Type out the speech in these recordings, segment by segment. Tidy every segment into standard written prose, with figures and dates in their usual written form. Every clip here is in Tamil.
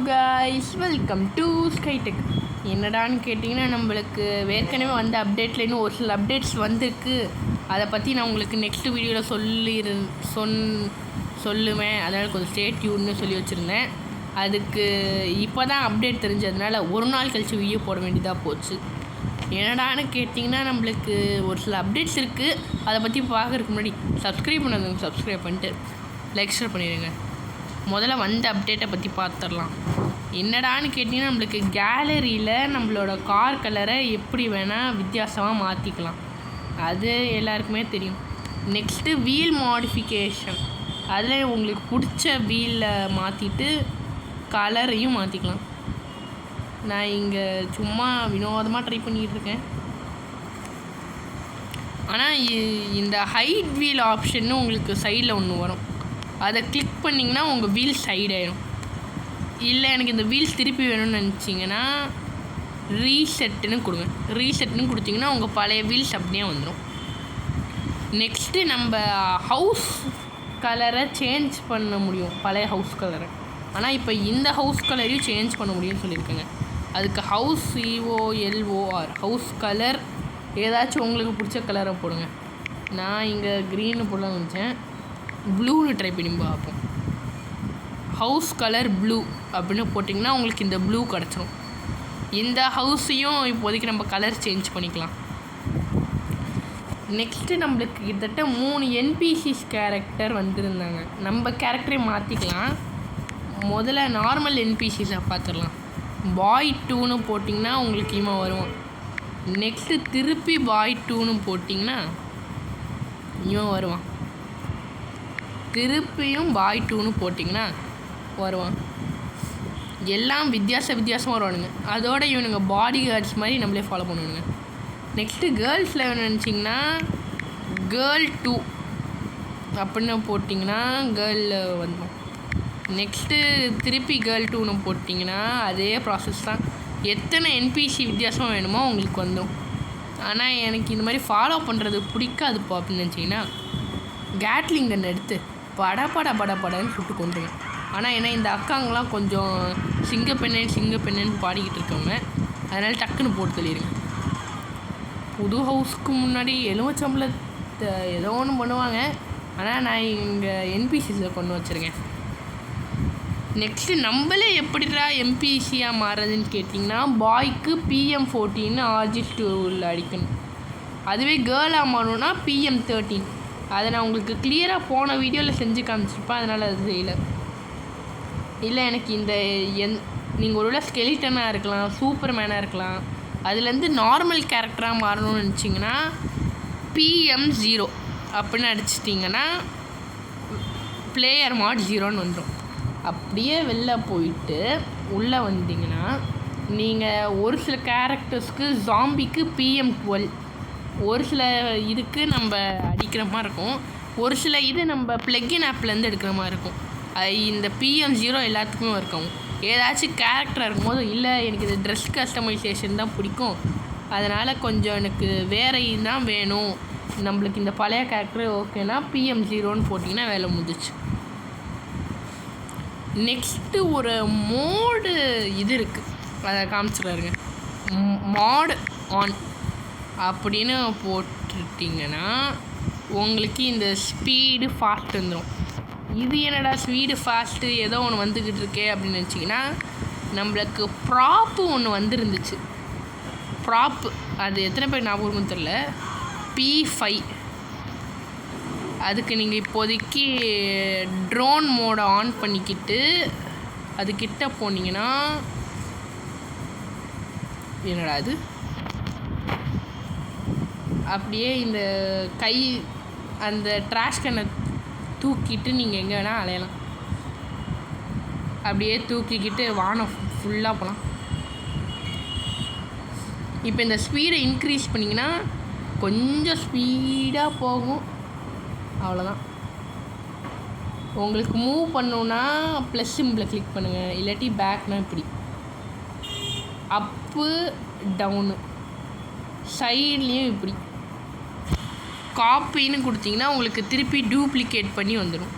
guys, welcome to SkyTech. என்னடான்னு கேட்டிங்கன்னா நம்மளுக்கு ஏற்கனவே வந்த அப்டேட்டில் இன்னும் ஒரு சில அப்டேட்ஸ் வந்திருக்கு. அதை பற்றி நான் உங்களுக்கு நெக்ஸ்ட் வீடியோவில் சொல்லுவேன். அதனால் கொஞ்சம் ஸ்டே டியூன்னு சொல்லி வச்சுருந்தேன். அதுக்கு இப்போ தான் அப்டேட் தெரிஞ்சதுனால ஒரு நாள் கழித்து வீடியோ போட வேண்டியதாக போச்சு. என்னடான்னு கேட்டிங்கன்னா நம்மளுக்கு ஒரு சில அப்டேட்ஸ் இருக்குது. அதை பற்றி பார்க்குறதுக்கு முன்னாடி சப்ஸ்கிரைப் பண்ணாதவங்க சப்ஸ்கிரைப் பண்ணிட்டு லைக் ஷேர் பண்ணிடுங்க. முதல்ல வந்த அப்டேட்டை பற்றி பார்த்துடலாம். என்னடான்னு கேட்டிங்கன்னா நம்மளுக்கு கேலரியில் நம்மளோட கார் கலரை எப்படி வேணால் வித்தியாசமாக மாற்றிக்கலாம். அது எல்லாருக்குமே தெரியும். நெக்ஸ்ட்டு வீல் மாடிஃபிகேஷன், அதில் உங்களுக்கு பிடிச்ச வீலில் மாற்றிட்டு கலரையும் மாற்றிக்கலாம். நான் இங்கே சும்மா வினோதமாக ட்ரை பண்ணிக்கிட்டு இருக்கேன். ஆனால் இந்த ஹைட் வீல் ஆப்ஷன்னு உங்களுக்கு சைடில் ஒன்று வரும். அதை கிளிக் பண்ணிங்கன்னா உங்கள் வீல் சைடு ஆயிடும். இல்லை எனக்கு இந்த வீல்ஸ் திருப்பி வேணும்னு நினச்சிங்கன்னா ரீசெட்டுன்னு கொடுங்க. ரீசெட்டுன்னு கொடுத்திங்கன்னா உங்கள் பழைய வீல்ஸ் அப்படியே வந்துடும். நெக்ஸ்ட்டு நம்ம ஹவுஸ் கலரை சேஞ்ச் பண்ண முடியும், பழைய ஹவுஸ் கலரை. ஆனால் இப்போ இந்த ஹவுஸ் கலரையும் சேஞ்ச் பண்ண முடியும்னு சொல்லியிருக்கேங்க. அதுக்கு ஹவுஸ் COLOR ஹவுஸ் கலர் ஏதாச்சும் உங்களுக்கு பிடிச்ச கலரை போடுங்க. நான் இங்கே க்ரீனு போடலான்னு நினச்சேன். ப்ளூன்னு ட்ரை பண்ணி பார்ப்போம். ஹவுஸ் கலர் ப்ளூ அப்படின்னு போட்டிங்கன்னா உங்களுக்கு இந்த ப்ளூ கிடச்சிரும். இந்த ஹவுஸையும் இப்போதைக்கு நம்ம கலர் சேஞ்ச் பண்ணிக்கலாம். நெக்ஸ்ட்டு நம்மளுக்கு கிட்டத்தட்ட 3 NPCs கேரக்டர் வந்துருந்தாங்க. நம்ம கேரக்டரே மாற்றிக்கலாம். முதல்ல நார்மல் NPCஸை பார்த்துடலாம். பாய் 2ன்னு போட்டிங்கன்னா உங்களுக்கு இவன் வருவான். நெக்ஸ்ட்டு திருப்பி பாய் 2ன்னு போட்டிங்கன்னா இவன் வருவான். திருப்பியும் பாய் 2ன்னு போட்டிங்கன்னா வருவான். எல்லாம் வித்தியாசமாக வருவானுங்க. அதோட இவனுங்க பாடி கார்ட்ஸ் மாதிரி நம்மளே ஃபாலோ பண்ணுவானுங்க. நெக்ஸ்ட்டு கேர்ள்ஸில் வேணும்னு நினச்சிங்கன்னா கேர்ள் 2 அப்படின்னு போட்டிங்கன்னா கேர்ளில் வந்துடும். நெக்ஸ்ட்டு திருப்பி கேர்ள் 2ன்னு போட்டிங்கன்னா அதே ப்ராசஸ் தான். எத்தனை NPC வித்தியாசமாக வேணுமோ உங்களுக்கு வந்துடும். ஆனால் எனக்கு இந்த மாதிரி ஃபாலோ பண்ணுறது பிடிக்காதுப்பா அப்படின்னு நினச்சிங்கன்னா கேட்லிங் கன் எடுத்து படன்னு சுட்டு கொண்டுருவேன். ஆனால் ஏன்னா இந்த அக்காங்கெலாம் கொஞ்சம் சிங்கப்பெண்ணன்னு பாடிக்கிட்டு இருக்கவங்க, அதனால் டக்குன்னு போட்டு தள்ளிடுங்க. புது ஹவுஸ்க்கு முன்னாடி எலுமிச்சம்பழத்தை ஏதோ ஒன்று பண்ணுவாங்க. ஆனால் நான் இங்கே NPCஸை கொண்டு வச்சுருக்கேன். நெக்ஸ்ட்டு நம்மளே எப்படிடா NPCயாக மாறுறதுன்னு கேட்டிங்கன்னா பாய்க்கு PM14 RG2 அடிக்கணும். அதுவே கேர்ளாக மாறணும்னா PM13. அதை நான் உங்களுக்கு கிளியராக போன வீடியோவில் செஞ்சு காமிச்சிருப்பேன், அதனால் அது செய்யலை. இல்லை எனக்கு இந்த நீங்கள் ஒரு வேளை ஸ்கெலிட்டனாக இருக்கலாம், சூப்பர்மேனாக இருக்கலாம், அதுலேருந்து நார்மல் கேரக்டராக மாறணும்னு நினச்சிங்கன்னா PM0 அப்படின்னு அடிச்சிட்டிங்கன்னா பிளேயர் மாட் 0ன்னு வந்துடும். அப்படியே வெளில போயிட்டு உள்ளே வந்தீங்கன்னா நீங்கள் ஒரு சில கேரக்டர்ஸ்க்கு ஜாம்பிக்கு PM12, ஒரு சில இதுக்கு நம்ம அடிக்கிற மாதிரி இருக்கும், ஒரு சில இது நம்ம ப்ளக்கின் ஆப்லேருந்து எடுக்கிற மாதிரி இருக்கும். இந்த PM0 எல்லாத்துக்குமே இருக்கும். ஏதாச்சும் கேரக்டராக இருக்கும்போது இல்லை எனக்கு இது ட்ரெஸ் கஸ்டமைசேஷன் தான் பிடிக்கும், அதனால் கொஞ்சம் எனக்கு வேறு இதுதான் வேணும், நம்மளுக்கு இந்த பழைய கேரக்டர் ஓகேனா PM0ன்னு போட்டிங்கன்னா வேலை முடிஞ்சிச்சு. நெக்ஸ்ட்டு ஒரு மோடு இது இருக்குது, அதை காமிச்சிடாருங்க. மாட் ஆன் அப்படின்னு போட்டுட்டிங்கன்னா உங்களுக்கு இந்த ஸ்பீடு ஃபாஸ்ட் வந்துடும். இது என்னடா ஸ்பீடு ஃபாஸ்ட்டு ஏதோ ஒன்று வந்துக்கிட்டு இருக்கே அப்படின்னு நினச்சிங்கன்னா நம்மளுக்கு ப்ராப்பு ஒன்று வந்துருந்துச்சு. ப்ராப்பு அது எத்தனை பேர் ஞாபகம் தெரில, P5. அதுக்கு நீங்கள் இப்போதைக்கு ட்ரோன் மோடை ஆன் பண்ணிக்கிட்டு அதுக்கிட்ட போனீங்கன்னா என்னடா அது அப்படியே இந்த கை அந்த ட்ராஷ் கன்னை தூக்கிட்டு நீங்கள் எங்கே வேணால் அலையலாம். அப்படியே தூக்கிக்கிட்டு வானம் ஃபுல்லாக போகலாம். இப்போ இந்த ஸ்பீடை இன்க்ரீஸ் பண்ணிங்கன்னா கொஞ்சம் ஸ்பீடாக போகும், அவ்வளோதான். உங்களுக்கு மூவ் பண்ணணுன்னா ப்ளஸ் சிம்பிளை கிளிக் பண்ணுங்கள், இல்லாட்டி பேக்னா இப்படி அப்பு டவுனு சைட்லேயும் இப்படி காப்பின்னு கொடுத்தீங்கன்னா உங்களுக்கு திருப்பி டூப்ளிகேட் பண்ணி வந்துடும்.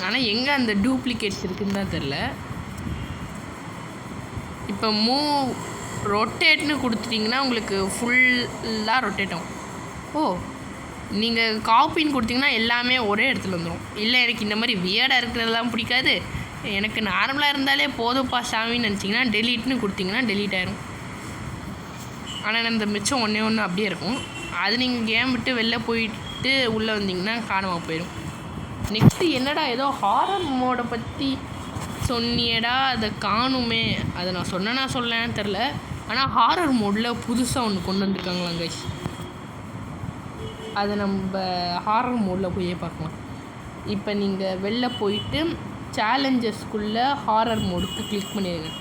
ஆனால் எங்கே அந்த டூப்ளிகேட்ஸ் இருக்குதுன்னு தான் தெரில. இப்போ ரொட்டேட்னு கொடுத்துட்டிங்கன்னா உங்களுக்கு ஃபுல்லாக ரொட்டேட் ஆகும். ஓ, நீங்கள் காப்பின்னு கொடுத்தீங்கன்னா எல்லாமே ஒரே இடத்துல வந்துடும். இல்லை எனக்கு இந்த மாதிரி வியர்டாக இருக்கிறதெல்லாம் பிடிக்காது, எனக்கு நார்மலாக இருந்தாலே போதும்ப்பா சாமின்னு நினச்சிங்கன்னா டெலீட்னு கொடுத்தீங்கன்னா டெலீட் ஆயிரும். ஆனால் இந்த மிச்சம் ஒன்று அப்படியே இருக்கும். அது நீங்கள் கேம் விட்டு வெளில போயிட்டு உள்ளே வந்தீங்கன்னா காணாமல் போயிடும். நெக்ஸ்ட்டு என்னடா ஏதோ ஹாரர் மோடை பற்றி சொன்னியடா, அதை காணுமே. அதை நான் சொல்லேன்னு தெரில. ஆனால் ஹாரர் மோடில் புதுசாக ஒன்று கொண்டு வந்திருக்காங்களாம் கைஸ். அதை நம்ம ஹாரர் மோடில் போய் பார்க்கலாம். இப்போ நீங்கள் வெளில போயிட்டு சேலஞ்சஸ்க்குள்ளே ஹாரர் மோடுக்கு கிளிக் பண்ணிடுங்க.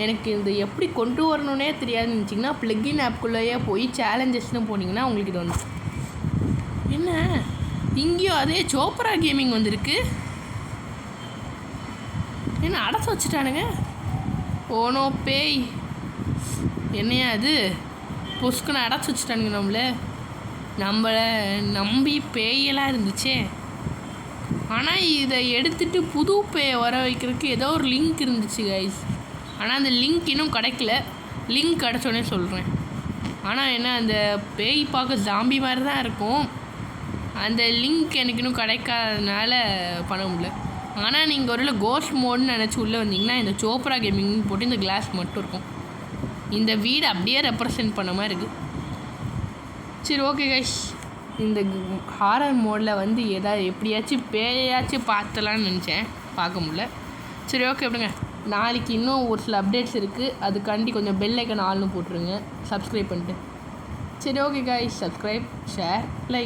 எனக்கு இது எப்படி கொண்டு வரணுன்னே தெரியாதுன்னு நினச்சிங்கன்னா ப்ளக்கின் ஆப்குள்ளேயே போய் சேலஞ்சஸ்னு போனீங்கன்னா உங்களுக்கு இது வந்து என்ன இங்கேயும் அதே சோப்ரா கேமிங் வந்திருக்கு. என்ன அடைச்சி வச்சுட்டானுங்க. ஓனோ பேய், என்னையா அது பொஸ்க்குன்னு அடைச்சி வச்சுட்டானுங்க நம்மளை நம்பி பேயெல்லாம் இருந்துச்சே. ஆனால் இதை எடுத்துகிட்டு புது பேயை வர வைக்கிறதுக்கு ஏதோ ஒரு லிங்க் இருந்துச்சு கைஸ். ஆனால் அந்த லிங்க் இன்னும் கிடைக்கல. லிங்க் கிடச்சோன்னே சொல்கிறேன். ஆனால் என்ன, அந்த பேய் பார்க்க ஜாம்பி மாதிரி தான் இருக்கும். அந்த லிங்க் எனக்கு இன்னும் கிடைக்காதனால பண்ண முடியல. ஆனால் நீங்கள் ஒரு கோஸ்ட் மோட்னு நினச்சி உள்ளே வந்தீங்கன்னா இந்த சோப்ரா கேமிங்னு போட்டு இந்த கிளாஸ் மட்டும் இருக்கும். இந்த வீடு அப்படியே ரெப்ரசன்ட் பண்ண மாதிரி இருக்குது. சரி, ஓகே கைஸ், இந்த ஹாரர் மோடில் வந்து எப்படியாச்சும் பேயாச்சும் பார்த்தலான்னு நினச்சேன், பார்க்க முடியல. சரி, ஓகே விடுங்க. நாளைக்கு இன்னும் ஒரு சில அப்டேட்ஸ் இருக்குது. அதுக்காண்டி கொஞ்சம் பெல் ஐக்கன் ஆல்னு போட்டுருங்க, சப்ஸ்கிரைப் பண்ணிட்டு. சரி, okay guys, subscribe, share, like.